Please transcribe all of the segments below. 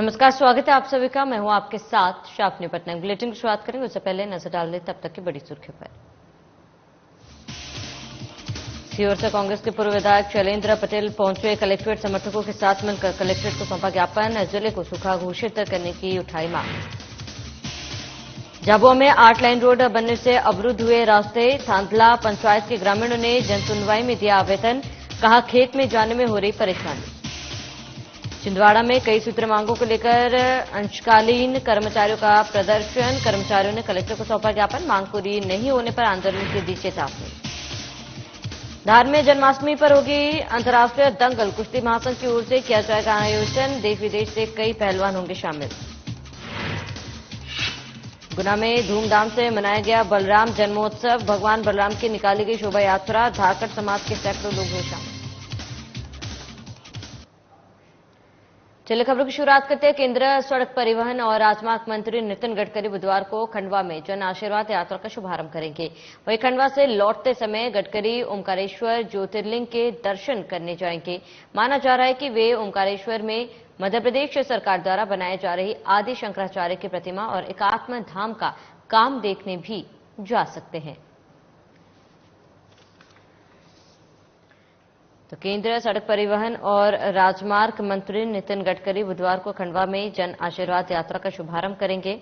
नमस्कार, स्वागत है आप सभी का। मैं हूं आपके साथ शाफनी पटनायक। बुलेटिन की शुरुआत करेंगे उससे पहले नजर डाल दें तब तक की बड़ी सुर्खियों पर। सीहोर से कांग्रेस के पूर्व विधायक शैलेंद्र पटेल पहुंचे। कलेक्ट्रेट समर्थकों के साथ मिलकर कलेक्ट्रेट को सौंपा ज्ञापन। जिले को सूखा घोषित करने की उठाई मांग। झाबुआ में 8 लाइन रोड बनने से अवरुद्ध हुए रास्ते। थांदला पंचायत के ग्रामीणों ने जनसुनवाई में दिया आवेदन। कहा खेत में जाने में हो रही परेशानी। छिंदवाड़ा में कई सूत्र मांगों को लेकर अंशकालीन कर्मचारियों का प्रदर्शन। कर्मचारियों ने कलेक्टर को सौंपा ज्ञापन। मांग पूरी नहीं होने पर आंदोलन की दी चेतावनी। धार में जन्माष्टमी पर होगी अंतर्राष्ट्रीय दंगल। कुश्ती महासंघ की ओर से किया जाएगा आयोजन। देश विदेश से कई पहलवान होंगे शामिल। गुना में धूमधाम से मनाया गया बलराम जन्मोत्सव। भगवान बलराम की निकाली गई शोभा यात्रा। झारखंड समाज के सैकड़ों लोग हुए शामिल। चलिए खबरों की शुरुआत करते हैं। केंद्रीय सड़क परिवहन और राजमार्ग मंत्री नितिन गडकरी बुधवार को खंडवा में जन आशीर्वाद यात्रा का शुभारंभ करेंगे। वहीं खंडवा से लौटते समय गडकरी ओमकारेश्वर ज्योतिर्लिंग के दर्शन करने जाएंगे। माना जा रहा है कि वे ओमकारेश्वर में मध्य प्रदेश सरकार द्वारा बनाई जा रही आदि शंकराचार्य की प्रतिमा और एकात्म धाम का काम देखने भी जा सकते हैं। तो केंद्रीय सड़क परिवहन और राजमार्ग मंत्री नितिन गडकरी बुधवार को खंडवा में जन आशीर्वाद यात्रा का शुभारंभ करेंगे।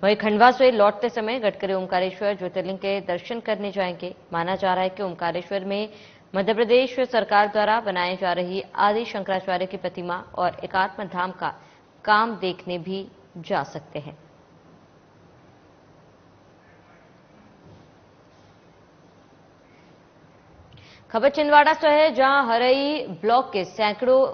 वहीं खंडवा से लौटते समय गडकरी ओमकारेश्वर ज्योतिर्लिंग के दर्शन करने जाएंगे। माना जा रहा है कि ओमकारेश्वर में मध्य प्रदेश सरकार द्वारा बनाई जा रही आदि शंकराचार्य की प्रतिमा और एकात्म धाम का काम देखने भी जा सकते हैं। खबर छिंदवाड़ा से है, जहां हरई ब्लॉक के सैकड़ों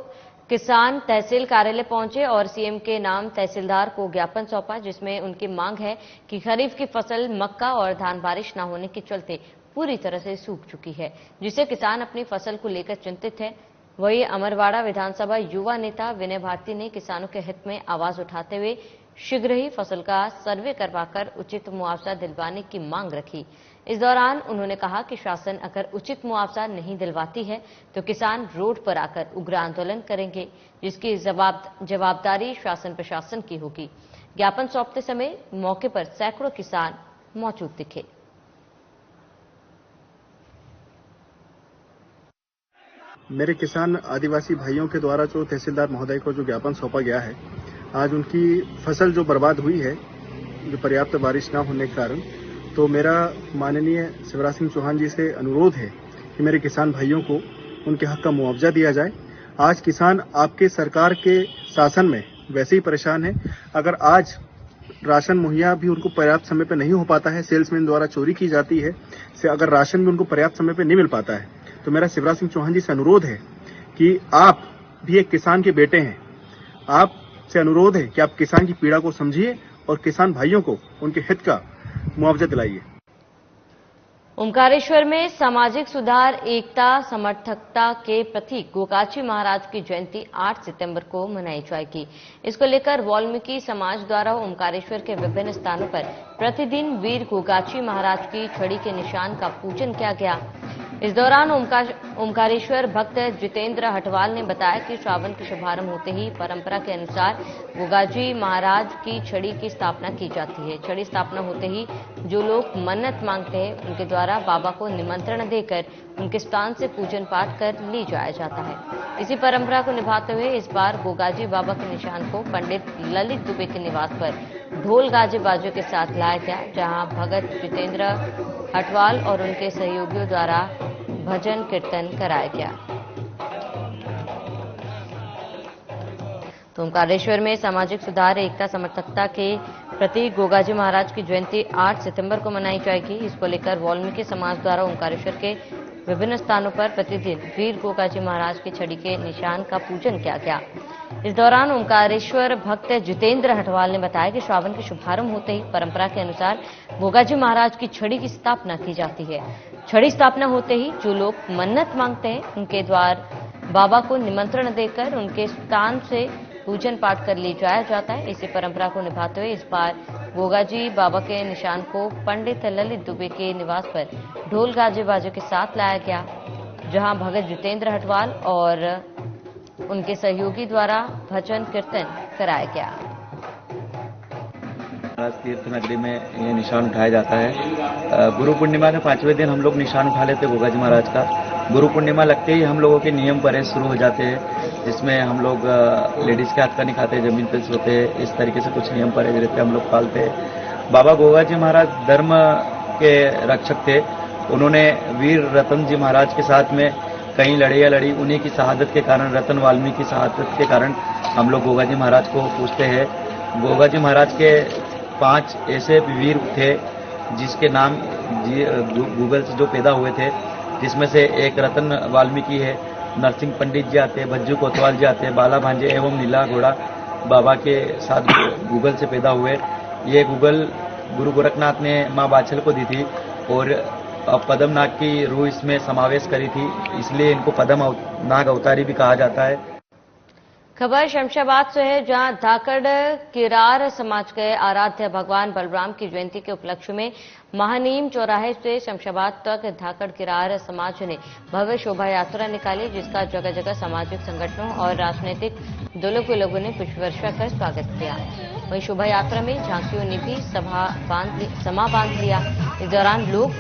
किसान तहसील कार्यालय पहुंचे और सीएम के नाम तहसीलदार को ज्ञापन सौंपा, जिसमें उनकी मांग है कि खरीफ की फसल मक्का और धान बारिश न होने के चलते पूरी तरह से सूख चुकी है, जिससे किसान अपनी फसल को लेकर चिंतित है। वहीं अमरवाड़ा विधानसभा युवा नेता विनय भारती ने किसानों के हित में आवाज उठाते हुए शीघ्र ही फसल का सर्वे करवाकर उचित मुआवजा दिलवाने की मांग रखी। इस दौरान उन्होंने कहा कि शासन अगर उचित मुआवजा नहीं दिलवाती है तो किसान रोड पर आकर उग्र आंदोलन करेंगे, जिसकी जवाबदारी शासन प्रशासन की होगी। ज्ञापन सौंपते समय मौके पर सैकड़ों किसान मौजूद दिखे। मेरे किसान आदिवासी भाइयों के द्वारा जो तहसीलदार महोदय को जो ज्ञापन सौंपा गया है, आज उनकी फसल जो बर्बाद हुई है, जो पर्याप्त बारिश न होने के कारण, तो मेरा माननीय शिवराज सिंह चौहान जी से अनुरोध है कि मेरे किसान भाइयों को उनके हक का मुआवजा दिया जाए। आज किसान आपके सरकार के शासन में वैसे ही परेशान है। अगर आज राशन मुहैया भी उनको पर्याप्त समय पर नहीं हो पाता है, सेल्समैन द्वारा चोरी की जाती है, अगर राशन भी उनको पर्याप्त समय पर नहीं मिल पाता है, तो मेरा शिवराज सिंह चौहान जी से अनुरोध है कि आप भी एक किसान के बेटे हैं, आपसे अनुरोध है कि आप किसान की पीड़ा को समझिए और किसान भाइयों को उनके हित का मुआवजा दिलाइए। ओमकारेश्वर में सामाजिक सुधार, एकता, समर्थकता के प्रतीक गोगाची महाराज की जयंती 8 सितंबर को मनाई जाएगी। इसको लेकर वाल्मीकि समाज द्वारा ओमकारेश्वर के विभिन्न स्थानों पर प्रतिदिन वीर गोगाची महाराज की छड़ी के निशान का पूजन किया गया। इस दौरान ओमकारेश्वर भक्त जितेंद्र हटवाल ने बताया कि श्रावण के शुभारंभ होते ही परंपरा के अनुसार गोगाजी महाराज की छड़ी की स्थापना की जाती है। छड़ी स्थापना होते ही जो लोग मन्नत मांगते हैं उनके द्वारा बाबा को निमंत्रण देकर उनके स्थान से पूजन पाठ कर ली जाया जाता है। इसी परंपरा को निभाते हुए इस बार गोगाजी बाबा के निशान को पंडित ललित दुबे के निवास पर ढोल गाजे बाजों के साथ लाया गया, जहां भगत जितेंद्र हटवाल और उनके सहयोगियों द्वारा भजन कीर्तन कराया गया। तो ओमकारेश्वर में सामाजिक सुधार, एकता, समर्थकता के प्रतीक गोगाजी महाराज की जयंती 8 सितंबर को मनाई जाएगी। इसको लेकर वाल्मीकि समाज द्वारा ओमकारेश्वर के विभिन्न स्थानों पर प्रतिदिन वीर गोगाजी महाराज की छड़ी के निशान का पूजन किया गया। इस दौरान ओमकारेश्वर भक्त जितेंद्र हटवाल ने बताया कि श्रावण के शुभारंभ होते ही परंपरा के अनुसार गोगाजी महाराज की छड़ी की स्थापना की जाती है। छड़ी स्थापना होते ही जो लोग मन्नत मांगते हैं उनके द्वार बाबा को निमंत्रण देकर उनके स्थान से पूजन पाठ कर ली जाया जाता है। इसी परंपरा को निभाते हुए इस बार गोगाजी बाबा के निशान को पंडित ललित दुबे के निवास पर ढोल गाजे बाजे के साथ लाया गया, जहां भगत जितेंद्र हटवाल और उनके सहयोगी द्वारा भजन कीर्तन कराया गया। तीर्थ नगरी में ये निशान उठाया जाता है। गुरु पूर्णिमा के 5वें दिन हम लोग निशान उठा लेते गोगा जी महाराज का। गुरु पूर्णिमा लगते ही हम लोगों के नियम परहेज शुरू हो जाते हैं, जिसमें हम लोग लेडीज के हाथ का नहीं खाते, जमीन पे सोते हैं, इस तरीके से कुछ नियम परहेज रहते हम लोग पालते हैं। बाबा गोगा जी महाराज धर्म के रक्षक थे। उन्होंने वीर रतन जी महाराज के साथ में कई लड़ाइयाँ लड़ी। उन्हीं की शहादत के कारण, रतन वाल्मीकि की शहादत के कारण हम लोग गोगा जी महाराज को पूछते हैं। गोगा जी महाराज के 5 ऐसे वीर थे जिसके नाम गूगल से जो पैदा हुए थे, जिसमें से एक रतन वाल्मीकि है, नरसिंह पंडित जी आते हैं, भज्जू कोतवाल जी आते हैं, बाला भांजे एवं नीला घोड़ा बाबा के साथ गूगल से पैदा हुए। ये गूगल गुरु गोरखनाथ ने माँ बाछल को दी थी और पद्म नाग की रूह इसमें समावेश करी थी, इसलिए इनको पद्म नाग अवतारी भी कहा जाता है। खबर शमशाबाद से है, जहां धाकड़ किरार समाज के आराध्य भगवान बलराम की जयंती के उपलक्ष्य में महानीम चौराहे से शमशाबाद तक धाकड़ किरार समाज ने भव्य शोभा यात्रा निकाली, जिसका जगह जगह सामाजिक संगठनों और राजनीतिक दलों के लोगों ने पुष्प वर्षा कर स्वागत किया। वहीं शोभा यात्रा में झांकियों ने भी समा बांध लिया। इस दौरान लोग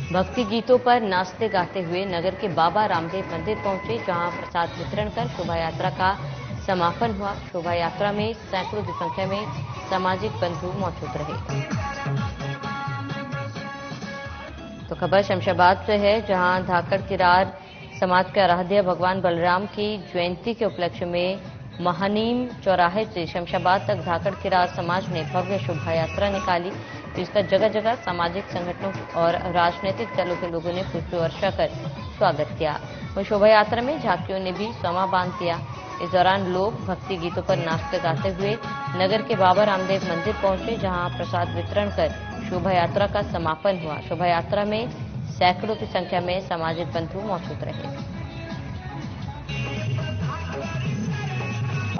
भक्ति गीतों पर नाचते गाते हुए नगर के बाबा रामदेव मंदिर पहुंचे, जहां प्रसाद वितरण कर शोभा यात्रा का समापन हुआ। शोभा यात्रा में सैकड़ों की संख्या में सामाजिक बंधु मौजूद रहे। तो खबर शमशाबाद से है, जहां धाकड़ किरार समाज के आराध्य भगवान बलराम की जयंती के उपलक्ष्य में महानीम चौराहे से शमशाबाद तक धाकड़ किरार समाज ने भव्य शोभा यात्रा निकाली, जिसका जगह जगह सामाजिक संगठनों और राजनीतिक दलों के लोगों ने पुष्प वर्षा कर स्वागत किया। वहीं शोभा यात्रा में झांकियों ने भी समा बांध दिया। इस दौरान लोग भक्ति गीतों पर नाचते गाते हुए नगर के बाबा रामदेव मंदिर पहुंचे, जहां प्रसाद वितरण कर शोभा यात्रा का समापन हुआ। शोभा यात्रा में सैकड़ों की संख्या में सामाजिक बंधु मौजूद रहे।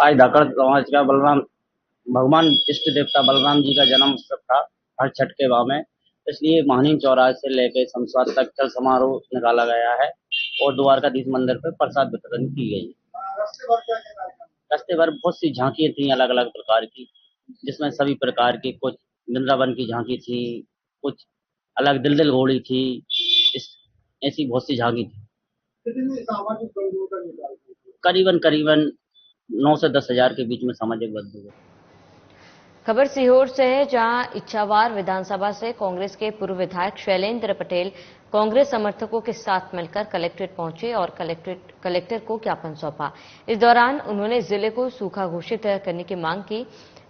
आज धाकड़ समाज का बलराम भगवान इष्ट देवता बलराम जी का जन्म उत्सव था हर छठ के बाद में, इसलिए महानीम चौराहे से लेकर शमशाबाद तक चल समारोह निकाला गया है और द्वारकाधीश मंदिर पर प्रसाद वितरण की गई। रास्ते भर बहुत सी झांकियां थी अलग अलग प्रकार की, जिसमें सभी प्रकार की, कुछ वृंदावन की झांकी थी, कुछ अलग दिल घोड़ी थी, ऐसी बहुत सी झांकी थी। करीबन 9 से 10 हजार के बीच में सामाजिक बंधु हुए। खबर सीहोर से है, जहां इच्छावार विधानसभा से कांग्रेस के पूर्व विधायक शैलेंद्र पटेल कांग्रेस समर्थकों के साथ मिलकर कलेक्ट्रेट पहुंचे और कलेक्टर को ज्ञापन सौंपा। इस दौरान उन्होंने जिले को सूखा घोषित करने की मांग की।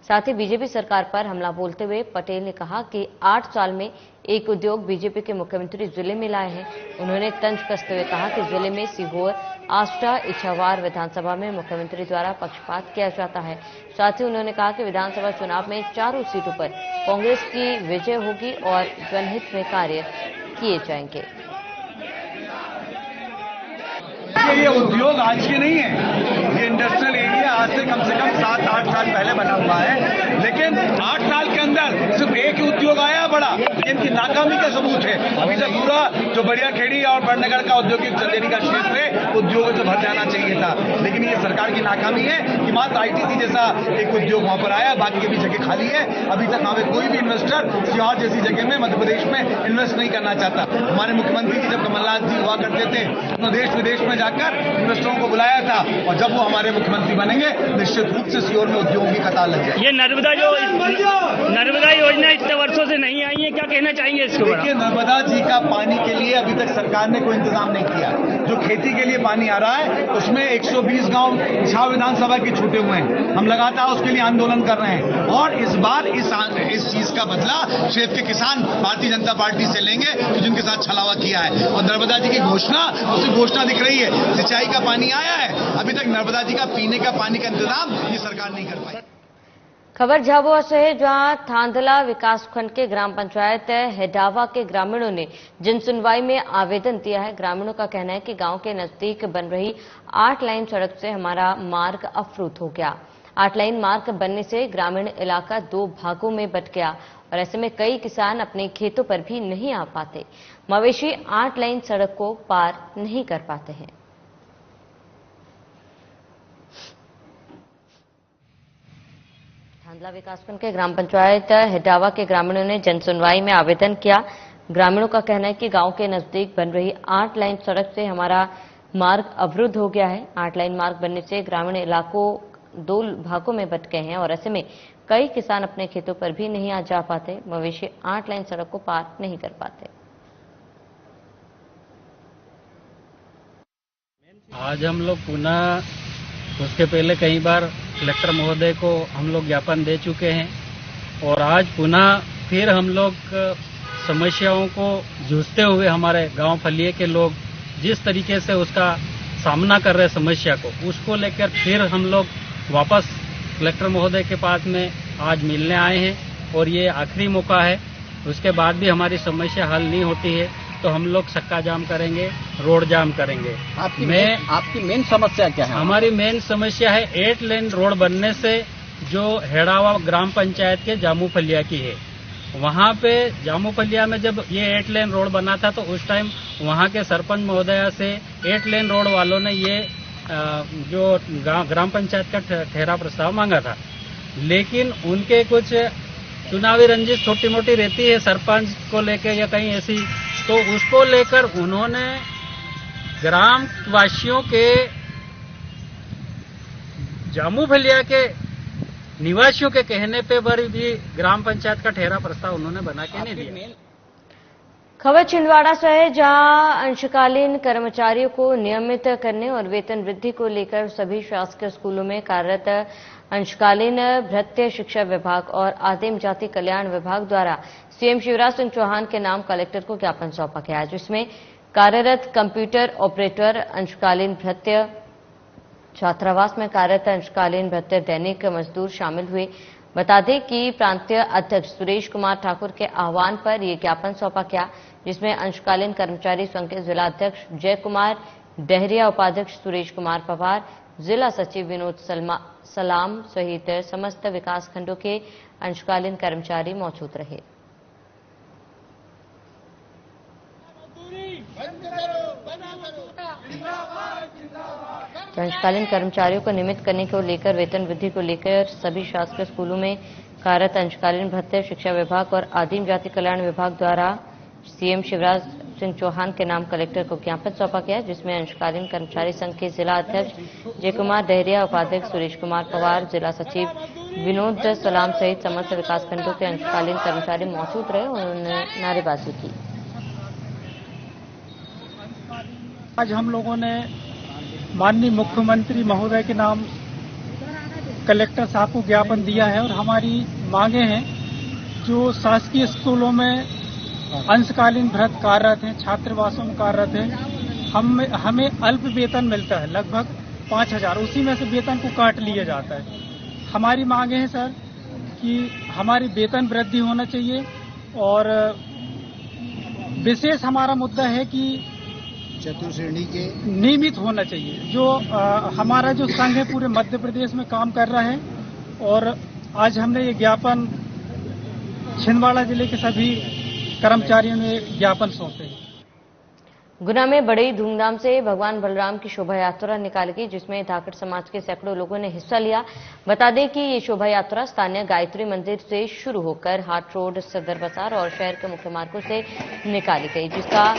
साथ ही बीजेपी सरकार पर हमला बोलते हुए पटेल ने कहा कि 8 साल में एक उद्योग बीजेपी के मुख्यमंत्री जिले में लाए हैं। उन्होंने तंज कसते हुए कहा कि जिले में सीहोर, आष्टा, इच्छावार विधानसभा में मुख्यमंत्री द्वारा पक्षपात किया जाता है। साथ ही उन्होंने कहा कि विधानसभा चुनाव में चारों सीटों पर कांग्रेस की विजय होगी और जनहित में कार्य किए जाएंगे। ये उद्योग आज के नहीं है, ये इंडस्ट्रियल एरिया आज से कम 7-8 साल पहले बना हुआ है, लेकिन 8 साल के अंदर सिर्फ एक ही उद्योग आया बड़ा, इनकी नाकामी का सबूत है। अभी तक पूरा जो बढ़िया खेड़ी और बड़नगर का औद्योगिक चंदेरी का क्षेत्र है उद्योगों से भर जाना चाहिए था, लेकिन ये सरकार की नाकामी है कि मात्र आईटीसी जैसा एक उद्योग वहां पर आया, बाकी की भी जगह खाली है। अभी तक वहां पे कोई भी इन्वेस्टर सीहोर जैसी जगह में मध्य प्रदेश में इन्वेस्ट नहीं करना चाहता। हमारे मुख्यमंत्री जी जब कमलनाथ जी हुआ करते थे तो देश विदेश में जाकर इन्वेस्टरों को बुलाया था, और जब वो हमारे मुख्यमंत्री बनेंगे निश्चित रूप से सीहोर में उद्योगों की कतार लग जाएगी। ये नर्मदा योजना इतने वर्षों से नहीं आई है, क्या कहना चाहेंगे इसको? देखिए, नर्मदा जी का पानी के लिए अभी तक सरकार ने कोई इंतजाम नहीं किया। जो खेती के लिए पानी आ रहा है उसमें 120 गांव इच्छा विधानसभा के छूटे हुए हैं। हम लगातार उसके लिए आंदोलन कर रहे हैं और इस बार इस चीज का बदला क्षेत्र के किसान भारतीय जनता पार्टी से लेंगे जो जिनके साथ छलावा किया है। और नर्मदा जी की घोषणा उसी घोषणा दिख रही है, सिंचाई का पानी आया है, अभी तक नर्मदा जी का पीने का पानी का इंतजाम ये सरकार नहीं कर पाई। खबर झाबुआ से है, जहां थांदला विकासखंड के ग्राम पंचायत हेडावा के ग्रामीणों ने जन सुनवाई में आवेदन दिया है। ग्रामीणों का कहना है कि गांव के नजदीक बन रही 8 लाइन सड़क से हमारा मार्ग अवरुद्ध हो गया। 8 लाइन मार्ग बनने से ग्रामीण इलाका 2 भागों में बंट गया और ऐसे में कई किसान अपने खेतों पर भी नहीं आ पाते। मवेशी 8 लाइन सड़क को पार नहीं कर पाते हैं। चांदला विकासखंड के ग्राम पंचायत हिडावा के ग्रामीणों ने जन सुनवाई में आवेदन किया। ग्रामीणों का कहना है कि गांव के नजदीक बन रही 8 लाइन सड़क से हमारा मार्ग अवरुद्ध हो गया है। 8 लाइन मार्ग बनने से ग्रामीण इलाकों 2 भागों में बंट गए हैं और ऐसे में कई किसान अपने खेतों पर भी नहीं आ जा पाते। मवेशी 8 लाइन सड़क को पार नहीं कर पाते। आज हम लोग पुनः उसके पहले कई बार कलेक्टर महोदय को हम लोग ज्ञापन दे चुके हैं और आज पुनः फिर हम लोग समस्याओं को जूझते हुए हमारे गांव फलिए के लोग जिस तरीके से उसका सामना कर रहे समस्या को, उसको लेकर फिर हम लोग वापस कलेक्टर महोदय के पास में आज मिलने आए हैं और ये आखिरी मौका है। उसके बाद भी हमारी समस्या हल नहीं होती है तो हम लोग चक्का जाम करेंगे, रोड जाम करेंगे। आपकी मेन समस्या क्या है? हमारी मेन समस्या है 8 लेन रोड बनने से जो हेडावा ग्राम पंचायत के जामू फलिया की है। वहाँ पे जामू फलिया में जब ये 8 लेन रोड बना था तो उस टाइम वहाँ के सरपंच महोदया से 8 लेन रोड वालों ने ये जो ग्राम पंचायत का ठहरा प्रस्ताव मांगा था, लेकिन उनके कुछ चुनावी रंजिश छोटी मोटी रहती है सरपंच को लेकर या कहीं ऐसी, तो उसको लेकर उन्होंने ग्राम वासियों के जामू फलिया के निवासियों के कहने पे भी ग्राम पंचायत का ठहरा प्रस्ताव उन्होंने बना के नहीं दिया। खबर छिंदवाड़ा से है, जहां अंशकालीन कर्मचारियों को नियमित करने और वेतन वृद्धि को लेकर सभी शासकीय स्कूलों में कार्यरत अंशकालीन भृत्य शिक्षा विभाग और आदिम जाति कल्याण विभाग द्वारा सीएम शिवराज सिंह चौहान के नाम कलेक्टर को ज्ञापन सौंपा गया, जिसमें कार्यरत कंप्यूटर ऑपरेटर, अंशकालीन भृत्य, छात्रावास में कार्यरत अंशकालीन भृत्य दैनिक मजदूर शामिल हुए। बता दें कि प्रांतीय अध्यक्ष सुरेश कुमार ठाकुर के आह्वान पर यह ज्ञापन सौंपा गया, जिसमें अंशकालीन कर्मचारी संघ के जिला अध्यक्ष जय कुमार डहरिया, उपाध्यक्ष सुरेश कुमार पवार, जिला सचिव विनोद सलाम सहित समस्त विकास खंडों के अंशकालीन कर्मचारी मौजूद रहे। तो अंशकालीन कर्मचारियों को नियमित करने को लेकर वेतन वृद्धि को लेकर सभी शासकीय स्कूलों में कार्यरत अंशकालीन भत्ते शिक्षा विभाग और आदिम जाति कल्याण विभाग द्वारा सीएम शिवराज सिंह चौहान के नाम कलेक्टर को ज्ञापन सौंपा गया, जिसमें अंशकालीन कर्मचारी संघ के जिला अध्यक्ष जय कुमार डहरिया, उपाध्यक्ष सुरेश कुमार पवार, जिला सचिव विनोद सलाम सहित समस्त विकास खंडों के अंशकालीन कर्मचारी मौजूद रहे और उन्होंने नारेबाजी की। आज हम लोगों ने माननीय मुख्यमंत्री महोदय के नाम कलेक्टर साहब को ज्ञापन दिया है और हमारी मांगे हैं जो शासकीय स्कूलों में अंशकालीन भृत्य कार्यरत हैं, छात्रावासों में कार्यरत हैं, हमें अल्प वेतन मिलता है लगभग 5,000, उसी में से वेतन को काट लिया जाता है। हमारी मांगे हैं सर कि हमारी वेतन वृद्धि होना चाहिए और विशेष हमारा मुद्दा है कि चतुर्श्रेणी के नियमित होना चाहिए। जो हमारा जो संघ है पूरे मध्य प्रदेश में काम कर रहा है और आज हमने ये ज्ञापन छिंदवाड़ा जिले के सभी कर्मचारियों ने ज्ञापन सौंपे। गुना में बड़ी धूमधाम से भगवान बलराम की शोभा यात्रा निकाली गई, जिसमें धाकड़ समाज के सैकड़ों लोगों ने हिस्सा लिया। बता दें कि ये शोभा यात्रा स्थानीय गायत्री मंदिर से शुरू होकर हाट रोड, सदर बाजार और शहर के मुख्य मार्गों से निकाली गई, जिसका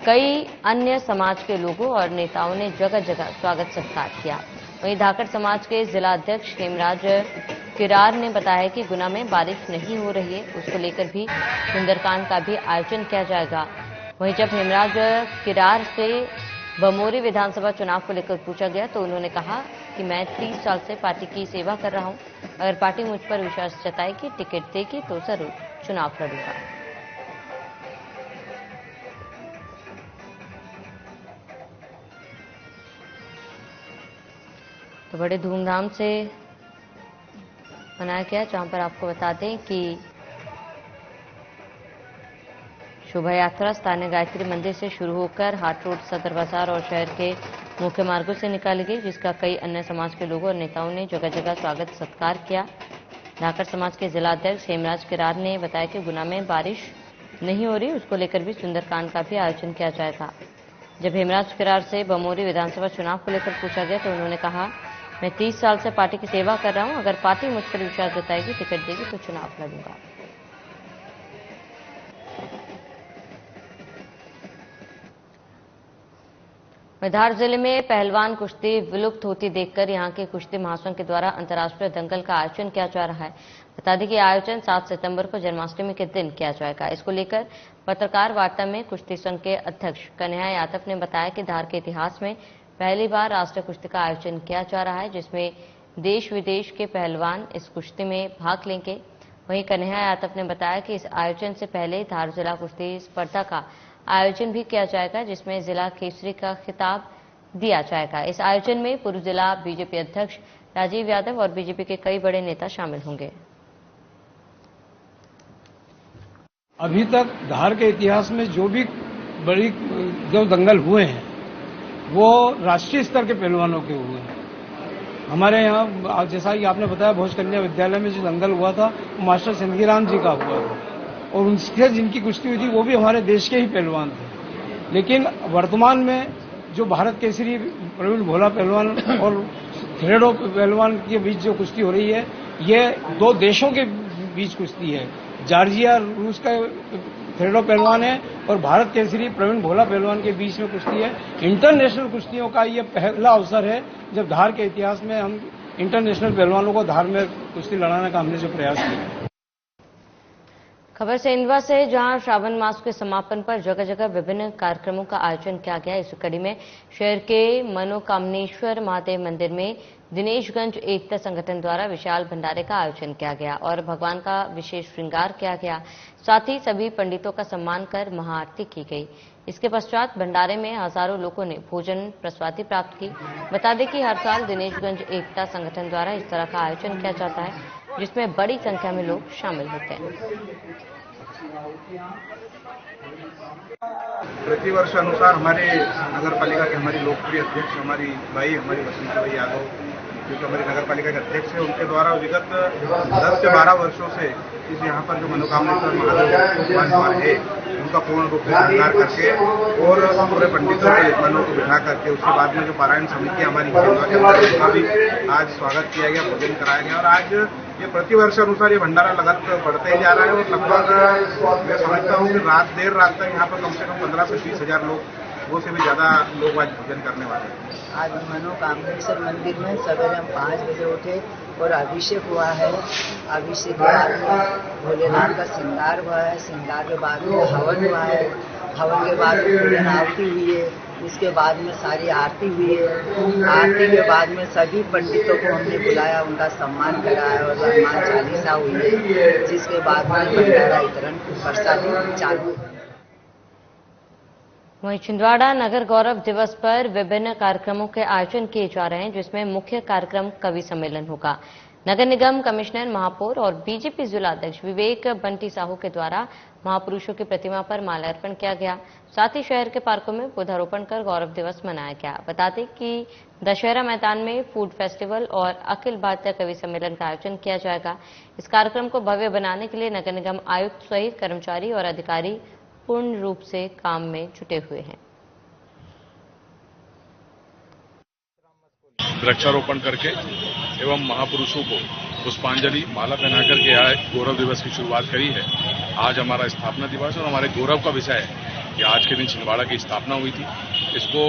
कई अन्य समाज के लोगों और नेताओं ने जगह जगह स्वागत सत्कार किया। वहीं धाकड़ समाज के जिला अध्यक्ष हेमराज किरार ने बताया कि गुना में बारिश नहीं हो रही है, उसको लेकर भी सुंदरकांड का भी आयोजन किया जाएगा। वहीं जब हेमराज किरार से बमोरी विधानसभा चुनाव को लेकर पूछा गया तो उन्होंने कहा कि मैं 30 साल से पार्टी की सेवा कर रहा हूं, अगर पार्टी मुझ पर विश्वास जताएगी, टिकट देगी तो जरूर चुनाव लड़ूंगा। तो बड़े धूमधाम से मनाया गया, जहां पर आपको बता दें कि शोभा यात्रा स्थानीय गायत्री मंदिर से शुरू होकर हाट रोड, सदर बाजार और शहर के मुख्य मार्गों से निकाली गई, जिसका कई अन्य समाज के लोगों और नेताओं ने जगह जगह स्वागत सत्कार किया। धाकड़ समाज के जिला अध्यक्ष हेमराज किरार ने बताया कि गुना में बारिश नहीं हो रही, उसको लेकर भी सुंदरकांड का भी आयोजन किया जाएगा। जब हेमराज किरार से बमोरी विधानसभा चुनाव को लेकर पूछा गया तो उन्होंने कहा मैं 30 साल से पार्टी की सेवा कर रहा हूं। अगर पार्टी मुझ पर विश्वास जताएगी, टिकट देगी तो चुनाव लड़ूंगा। धार जिले में पहलवान कुश्ती विलुप्त होती देखकर यहां के कुश्ती महासंघ के द्वारा अंतर्राष्ट्रीय दंगल का आयोजन किया जा रहा है। बता दें कि आयोजन 7 सितंबर को जन्माष्टमी के दिन किया जाएगा। इसको लेकर पत्रकार वार्ता में कुश्ती संघ के अध्यक्ष कन्हैया यादव ने बताया कि धार के इतिहास में पहली बार राष्ट्रीय कुश्ती का आयोजन किया जा रहा है, जिसमें देश विदेश के पहलवान इस कुश्ती में भाग लेंगे। वहीं कन्हैया यादव ने बताया कि इस आयोजन से पहले धार जिला कुश्ती स्पर्धा का आयोजन भी किया जाएगा, जिसमें जिला केसरी का खिताब दिया जाएगा। इस आयोजन में पूर्व जिला बीजेपी अध्यक्ष राजीव यादव और बीजेपी के कई बड़े नेता शामिल होंगे। अभी तक धार के इतिहास में जो दंगल हुए हैं वो राष्ट्रीय स्तर के पहलवानों के हुए हैं। हमारे यहाँ जैसा कि आपने बताया भोज कन्या विद्यालय में जो दंगल हुआ था वो मास्टर सिंधीराम जी का हुआ था और उनसे जिनकी कुश्ती हुई थी वो भी हमारे देश के ही पहलवान थे। लेकिन वर्तमान में जो भारत केसरी प्रवीण भोला पहलवान और थ्रेडो पहलवान के बीच जो कुश्ती हो रही है ये दो देशों के बीच कुश्ती है। जॉर्जिया रूस का थ्रेडो पहलवान है और भारत केसरी प्रवीण भोला पहलवान के बीच में कुश्ती है। इंटरनेशनल कुश्तियों का ये पहला अवसर है जब धार के इतिहास में हम इंटरनेशनल पहलवानों को धार में कुश्ती लड़ाने का हमने जो प्रयास किया। खबर से इंदवा से, जहां श्रावण मास के समापन पर जगह जगह विभिन्न कार्यक्रमों का आयोजन किया गया। इस कड़ी में शहर के मनोकामनेश्वर महादेव मंदिर में दिनेशगंज एकता संगठन द्वारा विशाल भंडारे का आयोजन किया गया और भगवान का विशेष श्रृंगार किया गया। साथ ही सभी पंडितों का सम्मान कर महाआरती की गई। इसके पश्चात भंडारे में हजारों लोगों ने भोजन प्रसादी प्राप्त की। बता दें कि हर साल दिनेशगंज एकता संगठन द्वारा इस तरह का आयोजन किया जाता है, जिसमें बड़ी संख्या में लोग शामिल होते हैं। प्रतिवर्ष अनुसार हमारे नगर पालिका के हमारी लोकप्रिय अध्यक्ष हमारी वसंती यादव जो कि हमारी नगर पालिका के अध्यक्ष है, उनके द्वारा विगत 10 से 12 वर्षों से इस यहाँ पर जो मनोकामनेश्वर महादेव भगवान है उनका पूर्ण रूप से श्रृंगार करके और पूरे पंडितों के मनों को बिठा करके उसके बाद में जो पारायण समिति हमारी उनका भी आज स्वागत किया गया, भोजन कराया गया। और आज ये प्रतिवर्ष अनुसार ये भंडारा लगातार बढ़ते ही जा रहा है और लगभग मैं समझता हूँ कि देर रात तक यहाँ पर कम से कम 15 से 20 हजार लोग, वो से भी ज्यादा लोग आज भोजन करने वाले हैं। आज मनोकामनेश्वर मंदिर में सवेरे हम 5 बजे उठे और अभिषेक हुआ है। अभिषेक के बाद में भोलेनाथ का श्रृंगार हुआ है। श्रृंगार के बाद में हवन हुआ है। हवन के बाद में आरती हुई है। उसके बाद में सारी आरती हुई है। आरती के बाद में सभी पंडितों को हमने बुलाया, उनका सम्मान कराया और हनुमान चालीसा हुई है, जिसके बाद में भंडारा वितरण प्रसादी चालू। वहीं छिंदवाड़ा नगर गौरव दिवस पर विभिन्न कार्यक्रमों के आयोजन किए जा रहे हैं, जिसमें मुख्य कार्यक्रम कवि सम्मेलन होगा। नगर निगम कमिश्नर महापौर और बीजेपी जिला अध्यक्ष विवेक बंटी साहू के द्वारा महापुरुषों की प्रतिमा पर माल्यार्पण किया गया। साथ ही शहर के पार्कों में पौधारोपण कर गौरव दिवस मनाया गया। बता दें कि दशहरा मैदान में फूड फेस्टिवल और अखिल भारतीय कवि सम्मेलन का आयोजन किया जाएगा। इस कार्यक्रम को भव्य बनाने के लिए नगर निगम आयुक्त सहित कर्मचारी और अधिकारी पूर्ण रूप से काम में जुटे हुए हैं। वृक्षारोपण करके एवं महापुरुषों को पुष्पांजलि माला पहनाकर के आज गौरव दिवस की शुरुआत करी है। आज हमारा स्थापना दिवस और हमारे गौरव का विषय है कि आज के दिन छिंदवाड़ा की स्थापना हुई थी। इसको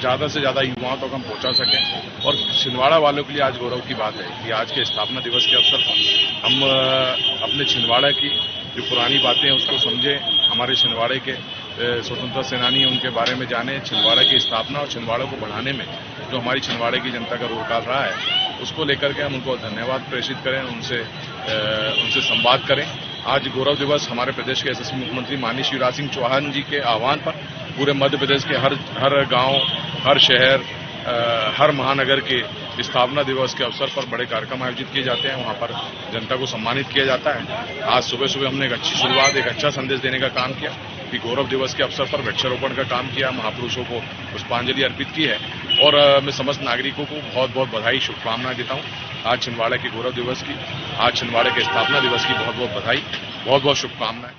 ज्यादा से ज्यादा युवाओं तक हम पहुंचा सकें और छिंदवाड़ा वालों के लिए आज गौरव की बात है कि आज के स्थापना दिवस के अवसर पर हम अपने छिंदवाड़ा की जो पुरानी बातें हैं उसको समझें, हमारे छिंदवाड़े के स्वतंत्रता सेनानी उनके बारे में जाने, छिंदवाड़ा की स्थापना और छिंदवाड़ा को बढ़ाने में जो हमारी छिंदवाड़े की जनता का रोल रहा है उसको लेकर के हम उनको धन्यवाद प्रेषित करें, उनसे संवाद करें। आज गौरव दिवस हमारे प्रदेश के यशस्वी मुख्यमंत्री माननीय शिवराज सिंह चौहान जी के आह्वान पर पूरे मध्य प्रदेश के हर गांव, हर शहर, हर महानगर के स्थापना दिवस के अवसर पर बड़े कार्यक्रम आयोजित किए जाते हैं। वहां पर जनता को सम्मानित किया जाता है। आज सुबह सुबह हमने एक अच्छी शुरुआत, एक अच्छा संदेश देने का काम किया कि गौरव दिवस के अवसर पर वृक्षारोपण का काम किया, महापुरुषों को पुष्पांजलि अर्पित की है और मैं समस्त नागरिकों को बहुत बहुत बधाई, शुभकामनाएं देता हूं। आज छिंदवाड़ा के गौरव दिवस की, आज छिंदवाड़ा के स्थापना दिवस की बहुत बहुत बधाई, बहुत बहुत शुभकामनाएं।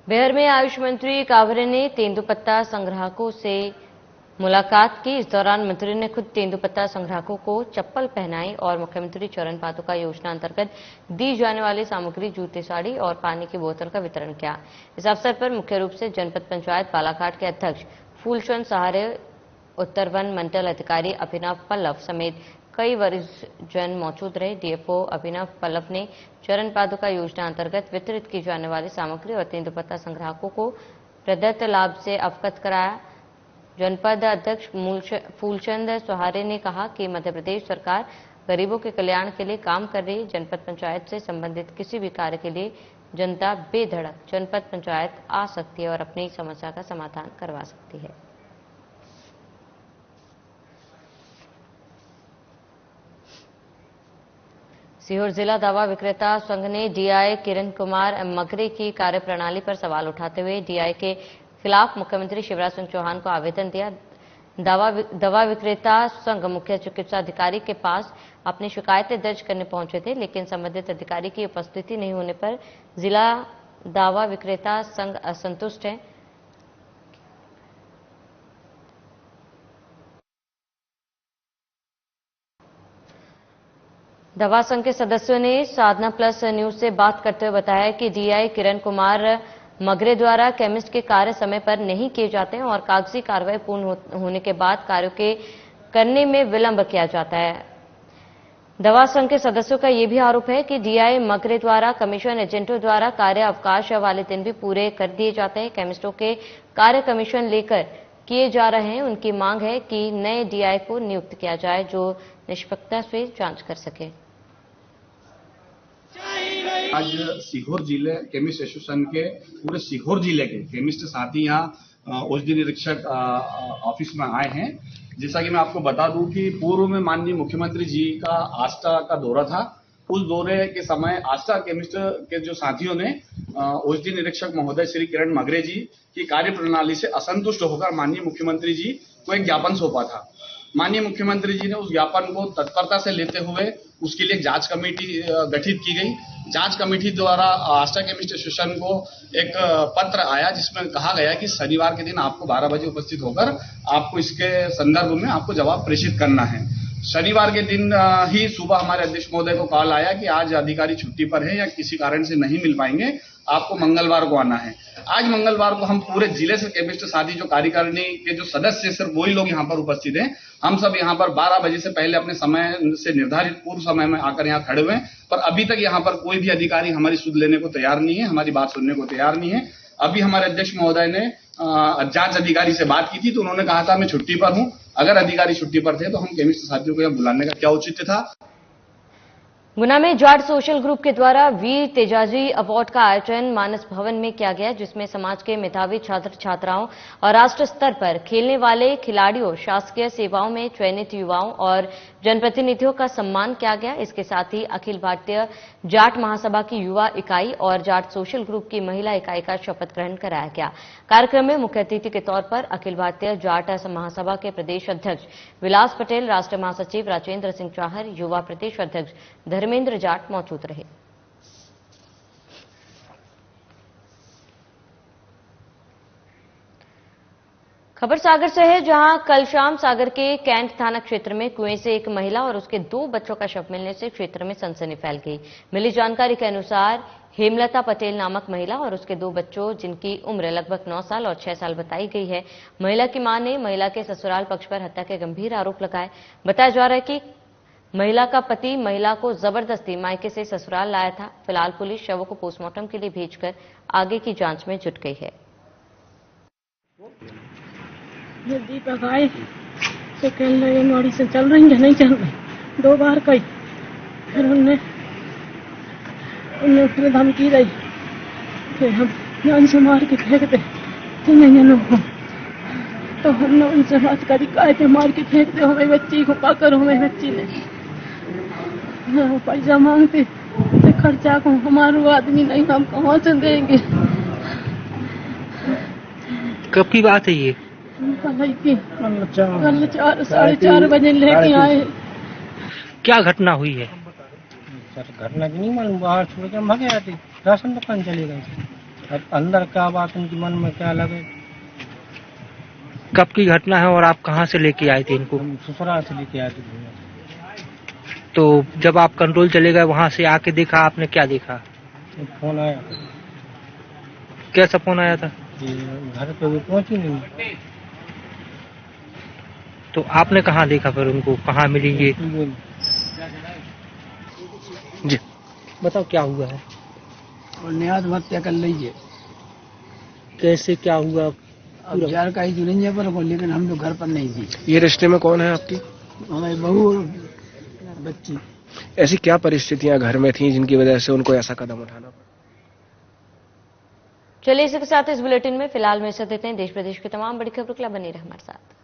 बिहार में आयुष मंत्री कावरे ने तेंदुपत्ता संग्राहकों से मुलाकात की। इस दौरान मंत्री ने खुद तेंदुपत्ता संग्राहकों को चप्पल पहनाई और मुख्यमंत्री चरण पादुका योजना अंतर्गत दी जाने वाली सामग्री जूते, साड़ी और पानी की बोतल का वितरण किया। इस अवसर पर मुख्य रूप से जनपद पंचायत बालाघाट के अध्यक्ष फूलचंद सहारे, उत्तर वन मंडल अधिकारी अभिनव पल्लव समेत कई वरिष्ठ जन मौजूद रहे। डीएफओ अभिनव पल्लव ने चरण पादुका योजना अंतर्गत वितरित की जाने वाली सामग्री और तेंदुपत्ता संग्राहकों को प्रदत्त लाभ से अवगत कराया। जनपद अध्यक्ष फूलचंद सहारे ने कहा कि मध्य प्रदेश सरकार गरीबों के कल्याण के लिए काम कर रही है। जनपद पंचायत से संबंधित किसी भी कार्य के लिए जनता बेधड़क जनपद पंचायत आ सकती है और अपनी समस्या का समाधान करवा सकती है। सीहोर जिला दवा विक्रेता संघ ने डीआई किरण कुमार मगरे की कार्यप्रणाली पर सवाल उठाते हुए डीआई के खिलाफ मुख्यमंत्री शिवराज सिंह चौहान को आवेदन दिया। दवा विक्रेता संघ मुख्य चिकित्सा अधिकारी के पास अपनी शिकायतें दर्ज करने पहुंचे थे, लेकिन संबंधित अधिकारी की उपस्थिति नहीं होने पर जिला दवा विक्रेता संघ असंतुष्ट है। दवा संघ के सदस्यों ने साधना प्लस न्यूज से बात करते हुए बताया कि डीआई किरण कुमार मगरे द्वारा केमिस्ट के कार्य समय पर नहीं किए जाते हैं और कागजी कार्रवाई पूर्ण होने के बाद कार्यों के करने में विलंब किया जाता है। दवा संघ के सदस्यों का यह भी आरोप है कि डीआई मगरे द्वारा कमीशन एजेंटों द्वारा कार्य अवकाश वाले दिन भी पूरे कर दिए जाते हैं। केमिस्टों के कार्य कमीशन लेकर किए जा रहे हैं। उनकी मांग है कि नए डीआई को नियुक्त किया जाए जो निष्पक्षता से जांच कर सके। आज सीहोर जिले केमिस्ट एसोसिएशन के पूरे सीहोर जिले के केमिस्ट साथी यहाँ औषधि निरीक्षक ऑफिस में आए हैं। जैसा कि मैं आपको बता दूं कि पूर्व में माननीय मुख्यमंत्री जी का आस्था का दौरा था। उस दौरे के समय आस्था केमिस्ट के जो साथियों ने औषधि निरीक्षक महोदय श्री किरण मगरे जी की कार्यप्रणाली से असंतुष्ट होकर माननीय मुख्यमंत्री जी को एक ज्ञापन सौंपा था। माननीय मुख्यमंत्री जी ने उस ज्ञापन को तत्परता से लेते हुए उसके लिए एक जांच कमेटी गठित की गई। जांच कमेटी द्वारा आस्था केमिस्ट एसोसिएशन को एक पत्र आया जिसमें कहा गया कि शनिवार के दिन आपको 12 बजे उपस्थित होकर आपको इसके संदर्भ में आपको जवाब प्रेषित करना है। शनिवार के दिन ही सुबह हमारे अध्यक्ष महोदय को कॉल आया कि आज अधिकारी छुट्टी पर है या किसी कारण से नहीं मिल पाएंगे, आपको मंगलवार को आना है। आज मंगलवार को हम पूरे जिले से केमिस्ट साथी जो कार्यकारिणी के जो सदस्य सिर्फ वही लोग यहाँ पर उपस्थित हैं। हम सब यहाँ पर 12 बजे से पहले अपने समय से निर्धारित पूर्व समय में आकर यहाँ खड़े हुए हैं, पर अभी तक यहाँ पर कोई भी अधिकारी हमारी सुध लेने को तैयार नहीं है, हमारी बात सुनने को तैयार नहीं है। अभी हमारे अध्यक्ष महोदय ने जांच अधिकारी से बात की थी तो उन्होंने कहा था मैं छुट्टी पर हूं। अगर अधिकारी छुट्टी पर थे तो हम केमिस्ट साथियों को यहाँ बुलाने का क्या औचित्य था। गुना में जाट सोशल ग्रुप के द्वारा वीर तेजाजी अवार्ड का आयोजन मानस भवन में किया गया, जिसमें समाज के मेधावी छात्र छात्राओं और राष्ट्र स्तर पर खेलने वाले खिलाड़ियों, शासकीय सेवाओं में चयनित युवाओं और जनप्रतिनिधियों का सम्मान किया गया। इसके साथ ही अखिल भारतीय जाट महासभा की युवा इकाई और जाट सोशल ग्रुप की महिला इकाई का शपथ ग्रहण कराया गया। कार्यक्रम में मुख्य अतिथि के तौर पर अखिल भारतीय जाट महासभा के प्रदेश अध्यक्ष विलास पटेल, राष्ट्रीय महासचिव राजेंद्र सिंह चाहर, युवा प्रदेश अध्यक्ष धर्मेंद्र जाट मौजूद रहे। खबर सागर से है, जहां कल शाम सागर के कैंट थाना क्षेत्र में कुएं से एक महिला और उसके 2 बच्चों का शव मिलने से क्षेत्र में सनसनी फैल गई। मिली जानकारी के अनुसार हेमलता पटेल नामक महिला और उसके 2 बच्चों, जिनकी उम्र लगभग 9 साल और 6 साल बताई गई है। महिला की मां ने महिला के ससुराल पक्ष पर हत्या के गंभीर आरोप लगाए। बताया जा रहा है कि महिला का पति महिला को जबरदस्ती मायके से ससुराल लाया था। फिलहाल पुलिस शवों को पोस्टमार्टम के लिए भेजकर आगे की जांच में जुट गई है। दीपक आए तो कहने लगे मोड़ी से चल रही है, नहीं चल रही। 2 बार कही, फिर उन्हें फिर धमकी दी, फिर हम जान से मार के फेंक दे तो नहीं हो। तो हमने उनसे बात करी, कहे थे मार के फेंक दे, हमें बच्ची को पाकर हमें बच्ची ने पैसा मांगते तो खर्चा को हमारे आदमी नहीं, हम कहाँ से देंगे। कब की बात है ये? कल 4:30 बजे लेके आए। क्या घटना हुई है? सर घटना की नहीं मालूम, बाहर छोड़ के हम भागे आते, राशन दुकान चले गए। अब अंदर क्या बात उनकी मन में क्या लगे कब की घटना है और आप कहाँ से लेके आए थे इनको? ससुराल से लेके आए थे। तो जब आप कंट्रोल चले गए वहां से आके देखा, आपने क्या देखा? फोन आया, कैसा फोन आया था? घर पे वो पहुंची नहीं। तो आपने कहाँ देखा फिर उनको, कहाँ मिलेंगे? जी बताओ क्या हुआ है? और नियाज हत्या कर लीजिए। कैसे क्या हुआ? अब जार का ही जुड़ेंगे पर, लेकिन हम लोग घर पर नहीं थी। ये रिश्ते में कौन है आपकी? हमारी बहू और बच्ची। ऐसी क्या परिस्थितियां घर में थी जिनकी वजह से उनको ऐसा कदम उठाना पड़ा? चलिए इसी के साथ इस बुलेटिन में फिलहाल में इसे देते हैं। देश प्रदेश की तमाम बड़ी खबरों के लिए बने रहे हमारे साथ।